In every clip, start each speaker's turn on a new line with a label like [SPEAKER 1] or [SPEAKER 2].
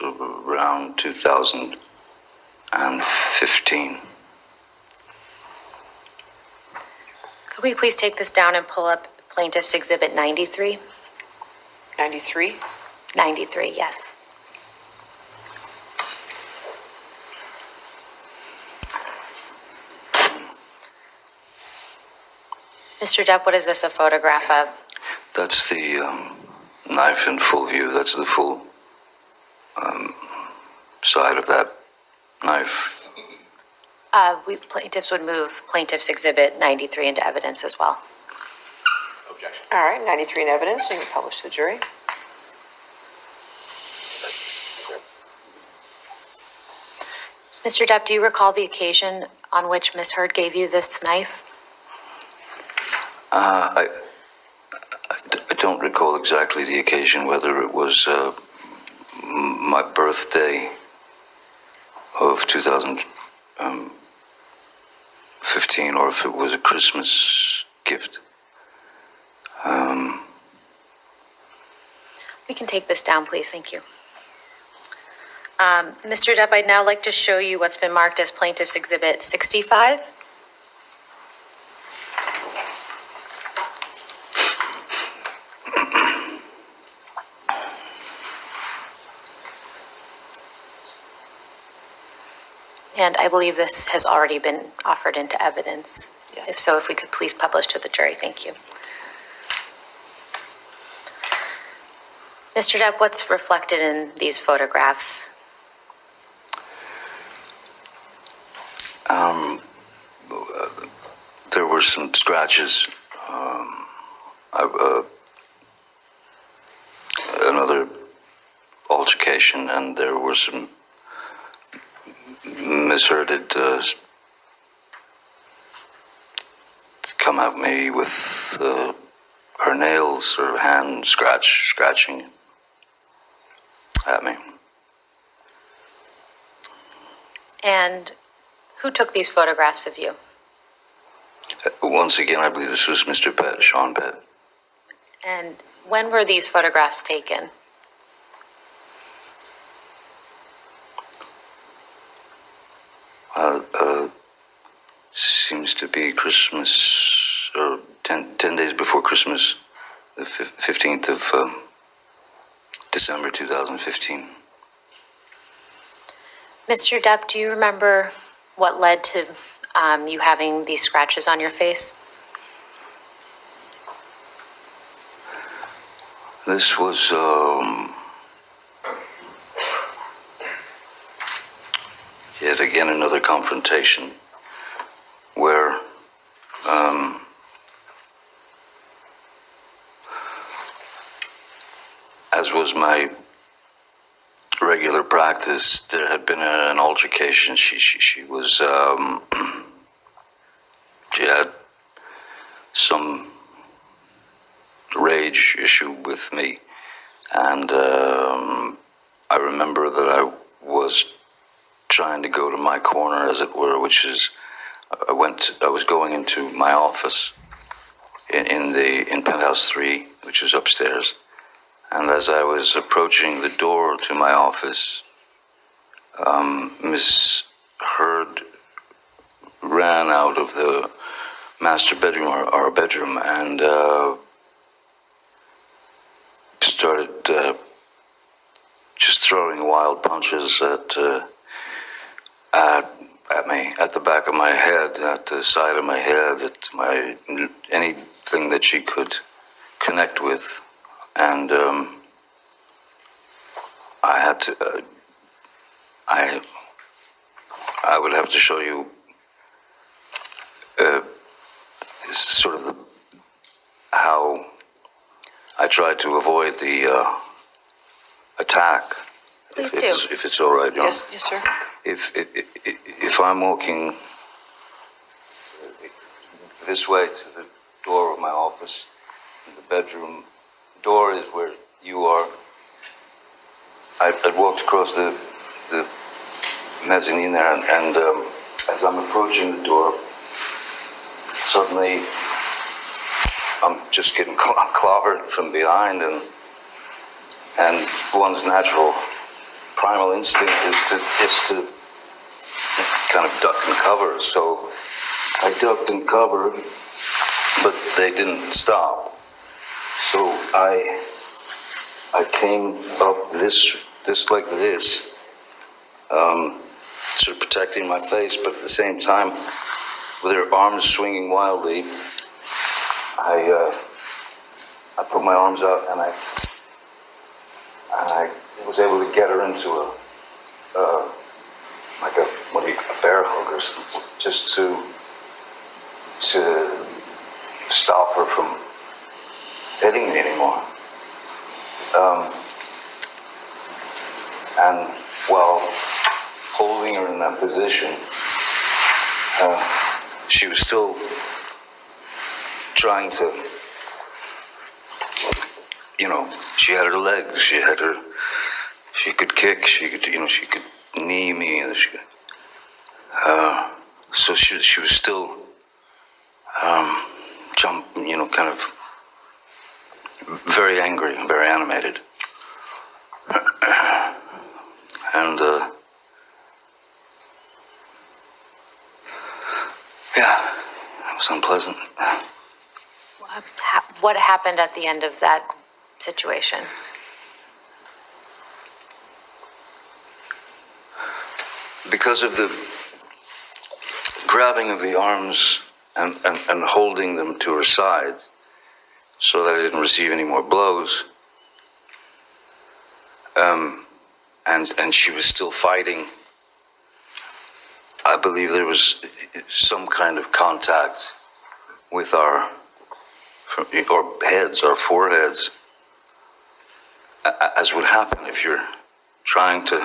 [SPEAKER 1] around 2015.
[SPEAKER 2] Could we please take this down and pull up Plaintiff's Exhibit 93?
[SPEAKER 3] 93?
[SPEAKER 2] 93, yes. Mr. Depp, what is this a photograph of?
[SPEAKER 1] That's the knife in full view. That's the full side of that knife.
[SPEAKER 2] Plaintiffs would move Plaintiff's Exhibit 93 into evidence as well.
[SPEAKER 4] Objection.
[SPEAKER 3] All right, 93 in evidence, you can publish to the jury.
[SPEAKER 2] Mr. Depp, do you recall the occasion on which Ms. Heard gave you this knife?
[SPEAKER 1] I don't recall exactly the occasion, whether it was my birthday of 2015 or if it was a Christmas gift.
[SPEAKER 2] We can take this down, please. Thank you. Mr. Depp, I'd now like to show you what's been marked as Plaintiff's Exhibit 65. And I believe this has already been offered into evidence.
[SPEAKER 3] Yes.
[SPEAKER 2] If so, if we could please publish to the jury. Thank you. Mr. Depp, what's reflected in these photographs?
[SPEAKER 1] There were some scratches. Another altercation, and there were some mishearded come at me with her nails or hand scratching at me.
[SPEAKER 2] And who took these photographs of you?
[SPEAKER 1] Once again, I believe this was Mr. Pett, Sean Pett.
[SPEAKER 2] And when were these photographs taken?
[SPEAKER 1] Seems to be Christmas, or 10 days before Christmas, the 15th of December 2015.
[SPEAKER 2] Mr. Depp, do you remember what led to you having these scratches on your face?
[SPEAKER 1] This was yet again another confrontation where as was my regular practice, there had been an altercation. She was she had some rage issue with me, and I remember that I was trying to go to my corner, as it were, which is I was going into my office in penthouse 3, which is upstairs. And as I was approaching the door to my office, Miss Heard ran out of the master bedroom, our bedroom, and started just throwing wild punches at me, at the back of my head, at the side of my head, at anything that she could connect with. And I had to, I would have to show you sort of how I tried to avoid the attack.
[SPEAKER 2] Please do.
[SPEAKER 1] If it's all right, John.
[SPEAKER 3] Yes, yes, sir.
[SPEAKER 1] If I'm walking this way to the door of my office, the bedroom door is where you are. I'd walked across the mezzanine there, and as I'm approaching the door, suddenly I'm just getting clobbered from behind, and one's natural primal instinct is to kind of duck and cover. So I ducked and covered, but they didn't stop. So I came up this like this, sort of protecting my face, but at the same time, with her arms swinging wildly, I put my arms out and I was able to get her into a bear hug or something, just to stop her from hitting me anymore. And while holding her in that position, she was still trying to, she had her legs, she could kick, she could knee me, and so she was still kind of very angry, very animated. And it was unpleasant.
[SPEAKER 2] What happened at the end of that situation?
[SPEAKER 1] Because of the grabbing of the arms and holding them to her sides so that I didn't receive any more blows, and she was still fighting, I believe there was some kind of contact with our heads, our foreheads, as would happen if you're trying to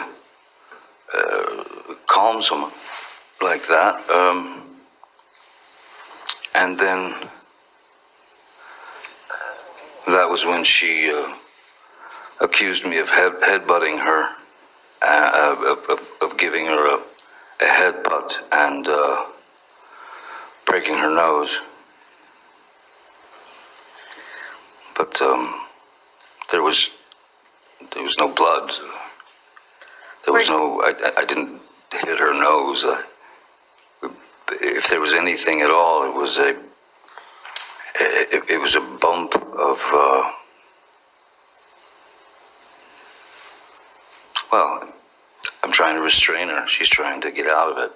[SPEAKER 1] calm someone like that. And then that was when she accused me of headbutting her, of giving her a headbutt and breaking her nose. But there was no blood. There was no. I didn't hit her nose. If there was anything at all, it was a bump of. Well, I'm trying to restrain her. She's trying to get out of it.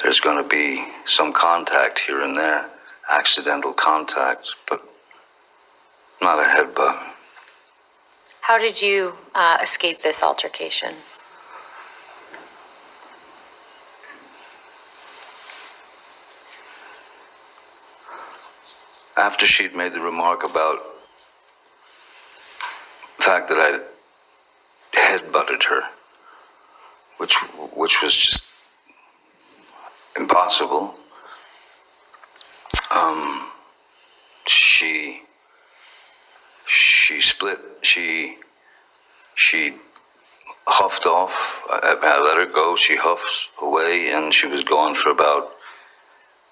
[SPEAKER 1] There's going to be some contact here and there, accidental contact, but not a headbutt.
[SPEAKER 2] How did you escape this altercation?
[SPEAKER 1] After she'd made the remark about the fact that I headbutted her, which was just impossible, she split. She huffed off. I let her go. She huffed away, and she was gone for about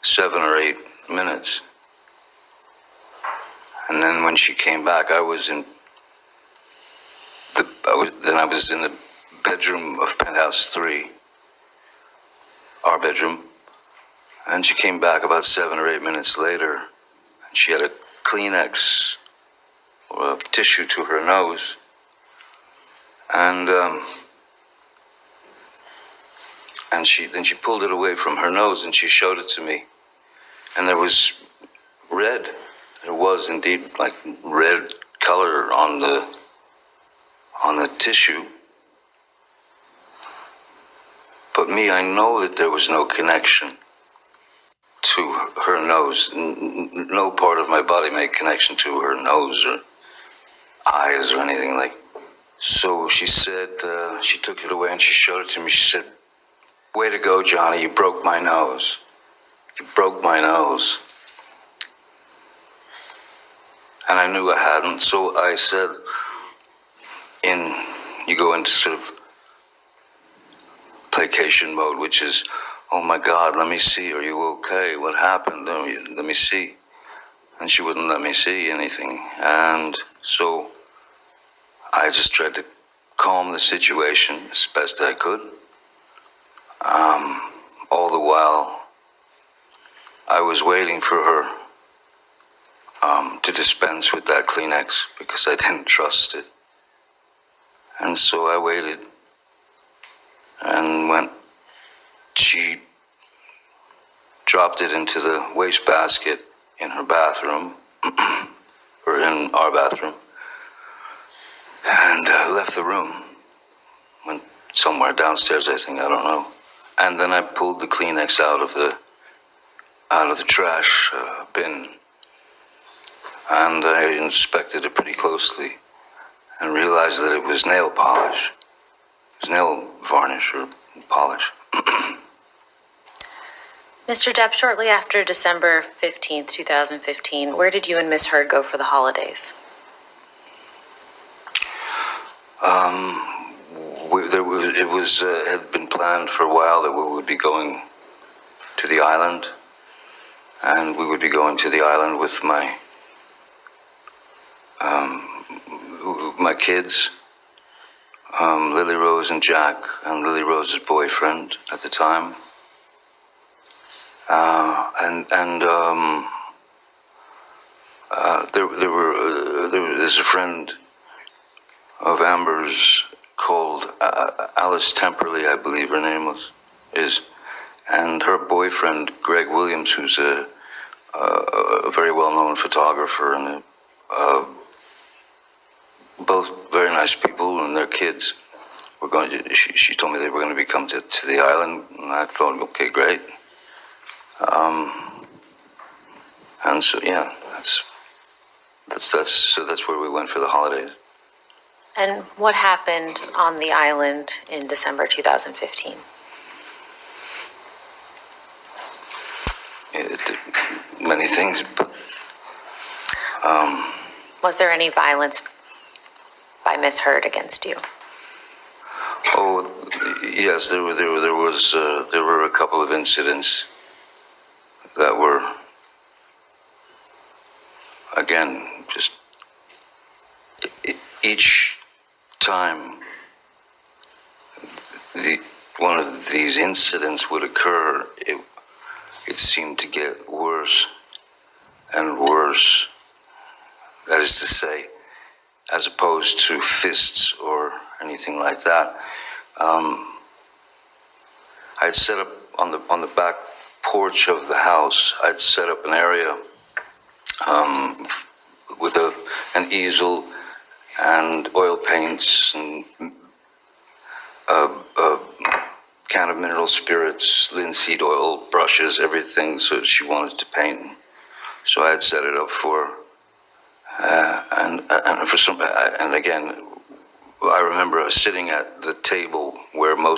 [SPEAKER 1] 7 or 8 minutes. And then when she came back, I was in the bedroom of Penthouse 3, our bedroom. And she came back about 7 or 8 minutes later, and she had a Kleenex or a tissue to her nose. And she pulled it away from her nose and she showed it to me. And there was red. There was indeed like red color on the tissue. But me, I know that there was no connection to her nose. No part of my body made connection to her nose or eyes or anything like. So she said, she took it away and she showed it to me. She said, "Way to go, Johnny, you broke my nose. You broke my nose." And I knew I hadn't, so I said, you go into sort of placation mode, which is, "Oh my God, let me see, are you okay? What happened? Let me see." And she wouldn't let me see anything. And so I just tried to calm the situation as best I could. All the while, I was waiting for her to dispense with that Kleenex because I didn't trust it. And so I waited, and when she dropped it into the wastebasket in her bathroom, or in our bathroom, and left the room. Went somewhere downstairs, I think, I don't know. And then I pulled the Kleenex out of the trash bin, and I inspected it pretty closely and realized that it was nail polish. It was nail varnish or polish.
[SPEAKER 2] Mr. Depp, shortly after December 15th, 2015, where did you and Miss Heard go for the holidays?
[SPEAKER 1] It had been planned for a while that we would be going to the island, and we would be going to the island with my kids, Lily Rose and Jack, and Lily Rose's boyfriend at the time, there's a friend of Amber's called Alice Temperley, I believe her name is, and her boyfriend Greg Williams, who's a very well-known photographer, and both very nice people, and their kids were going to. She told me they were going to be coming to the island, and I thought, okay, great. And so yeah, that's where we went for the holidays.
[SPEAKER 2] And what happened on the island in December 2015?
[SPEAKER 1] Many things, but
[SPEAKER 2] Was there any violence by Miss Heard against you?
[SPEAKER 1] oh yes, there were a couple of incidents that were, again, just each time one of these incidents would occur, it seemed to get worse and worse. That is to say, as opposed to fists or anything like that. I'd set up on the back porch of the house. I'd set up an area with an easel and oil paints and a can of mineral spirits, linseed oil, brushes, everything, so she wanted to paint. So I had set it up for her. And again, I remember sitting at the table where most